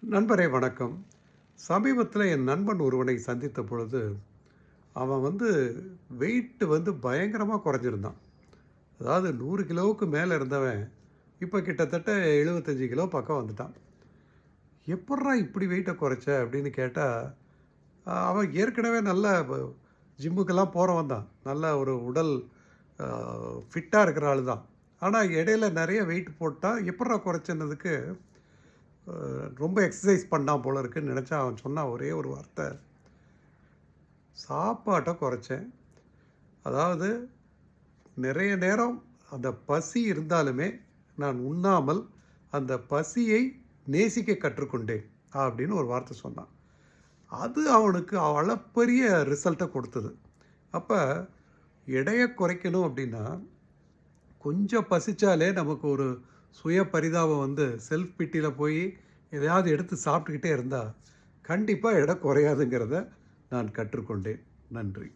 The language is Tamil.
நண்பரே வணக்கம். சமீபத்தில என் நண்பன் ஒருவனை சந்தித்த பொழுது, அவன் வெயிட் பயங்கரமா குறைஞ்சிருந்தான். அதாவது 100 கிலோவுக்கு மேல இருந்தவன், இப்ப கிட்டத்தட்ட 75 கிலோ பக்கம் வந்துட்டான். "எப்புட்றா இப்படி வெயிட்ட குறைச்ச?" அப்படின்னு கேட்டா, அவன் ஏற்கனவே நல்ல ஜிம்முக்கெல்லாம் போறவன் தான். நல்ல ஒரு உடல் அ ஃபிட்டா இருக்கிற ஆளு தான். ஆனா இடையில நெறைய வெயிட் போட்டான். "எப்புட்றா குறைச்சன்னதுக்கு" ரொம்ப எக்ஸர்சைஸ் பண்ணான் போல இருக்குன்னு நினச்சா, அவன் சொன்ன ஒரே ஒரு வார்த்தை, "சாப்பாட்ட குறைச்சேன்." அதாவது நிறைய நேரம் அந்த பசி இருந்தாலுமே, நான் உண்ணாமல் அந்த பசியை நேசிக்க கற்றுக்கொண்டேன். அப்படின்னு ஒரு வார்த்தை சொன்னான். அது அவனுக்கு அளப்பரிய ரிசல்ட்ட கொடுத்தது. அப்ப எடைய குறைக்கணும் அப்படின்னா, கொஞ்சம் பசிச்சாலே நமக்கு ஒரு சுய பரிதாபம் செல்ஃப் பிட்டியில போய் எதையாவது எடுத்து சாப்பிட்டுக்கிட்டே இருந்தா, கண்டிப்பா எடை குறையாதுங்கிறத நான் கற்றுக்கொண்டேன். நன்றி.